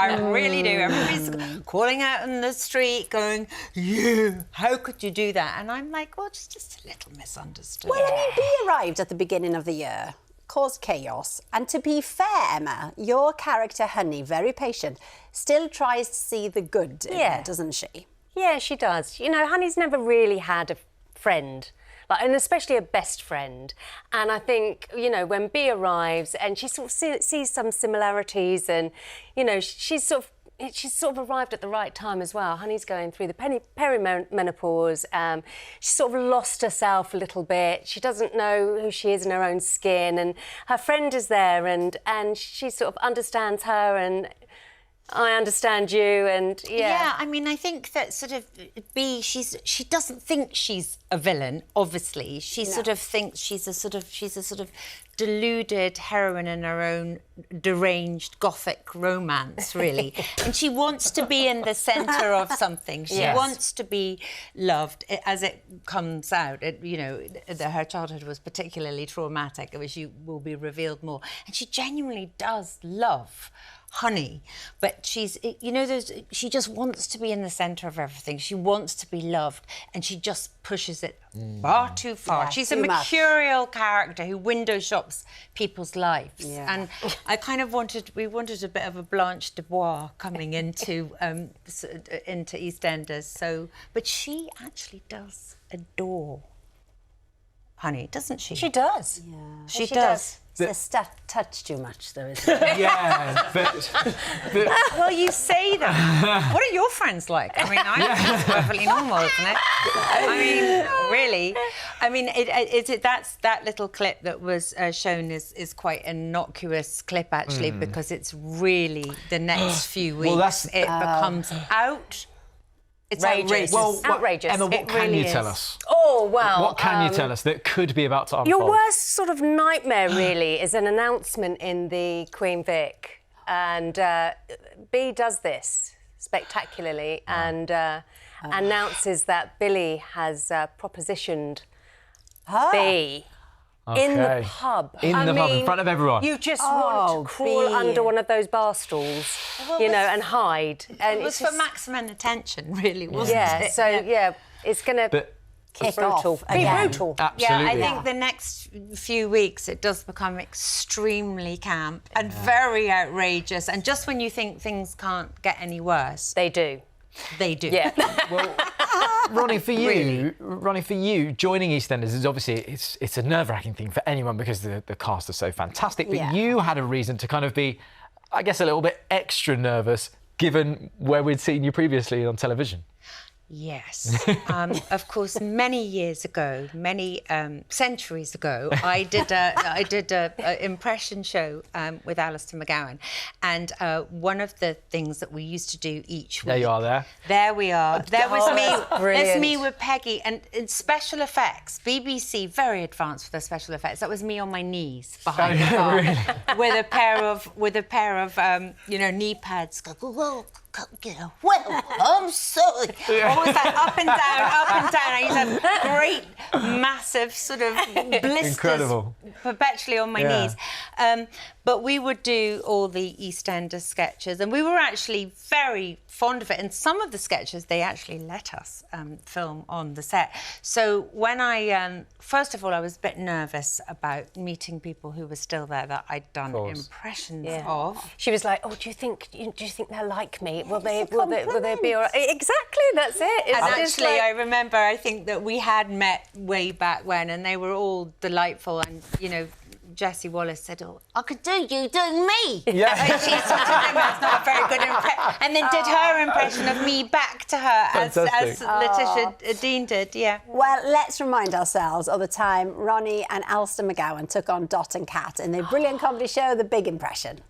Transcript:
I really do. Everybody's calling out in the street, going, "You, how could you do that?" And I'm like, well, just a little misunderstood. Well, I mean, Bee arrived at the beginning of the year, caused chaos. And to be fair, Emma, your character, Honey, very patient, still tries to see the good in her, doesn't she? Yeah, she does. You know, Honey's never really had a friend, and especially a best friend. And I think, you know, when Bee arrives and she sort of sees some similarities and, you know, she's sort of arrived at the right time as well. Honey's going through the perimenopause. She's sort of lost herself a little bit. She doesn't know who she is in her own skin, and her friend is there, and she sort of understands her, and I understand you, and yeah. I mean, I think that sort of Bee, she doesn't think she's a villain. Obviously, she sort of thinks she's a sort of deluded heroine in her own deranged gothic romance, really. And she wants to be in the centre of something. She wants to be loved. As it comes out, you know, her childhood was particularly traumatic, which will be revealed more. And she genuinely does love Honey, but she's, you know, she just wants to be in the centre of everything. She wants to be loved, and she just pushes it far too far. She's a mercurial character who window shops people's lives, and I kind of we wanted a bit of a Blanche de Bois coming into EastEnders. So, but she actually does adore Honey, doesn't she? She does. Yeah. She does. It's a touch too much, though, isn't it? Yeah, but... Well, you say that. What are your friends like? I mean, I think it's perfectly normal, isn't it? I mean, really. I mean, that little clip that was shown is quite an innocuous clip, actually, because it's really the next few weeks it becomes out. It's outrageous. Well, outrageous. Emma, what can you tell us? Oh, well... What can you tell us that could be about to unfold? Your worst sort of nightmare, really, is an announcement in the Queen Vic. And Bee does this spectacularly and announces that Billy has propositioned Bee. In the pub. In front of everyone. You just want to crawl under one of those bar stools, you know, and hide. And it was for maximum attention, really, wasn't it? So, it's going to kick off. Be brutal. Absolutely. Yeah, I think the next few weeks it does become extremely camp and very outrageous. And just when you think things can't get any worse... They do. They do. Yeah. Well, Ronni, for you, joining EastEnders is obviously it's a nerve-wracking thing for anyone because the cast are so fantastic. But you had a reason to kind of be, I guess, a little bit extra nervous given where we'd seen you previously on television. Yes. Of course, many years ago, many centuries ago, I did a impression show with Alistair McGowan, and one of the things that we used to do each week. There you are. There we are. There was me. Brilliant. There's me with Peggy, and in special effects, BBC very advanced for their special effects. That was me on my knees behind the bar with a pair of you know, knee pads. You know, well, I'm sorry. Always like up and down. I used to have great, massive sort of blisters perpetually on my knees. But we would do all the EastEnders sketches, and we were actually very fond of it. And some of the sketches, they actually let us film on the set. So when I, first of all, I was a bit nervous about meeting people who were still there that I'd done impressions of. She was like, "Oh, do you think they're like me? Will they be all right?" Exactly, that's it. And actually, I remember, I think that we had met way back when, and they were all delightful, and you know. Jessie Wallace said, "Oh, I could do you doing me." Yeah. And she sort of think that's not a very good impression. And then did her impression of me back to her as Letitia Dean did, Well, let's remind ourselves of the time Ronni and Alistair McGowan took on Dot and Cat in the brilliant comedy show, The Big Impression.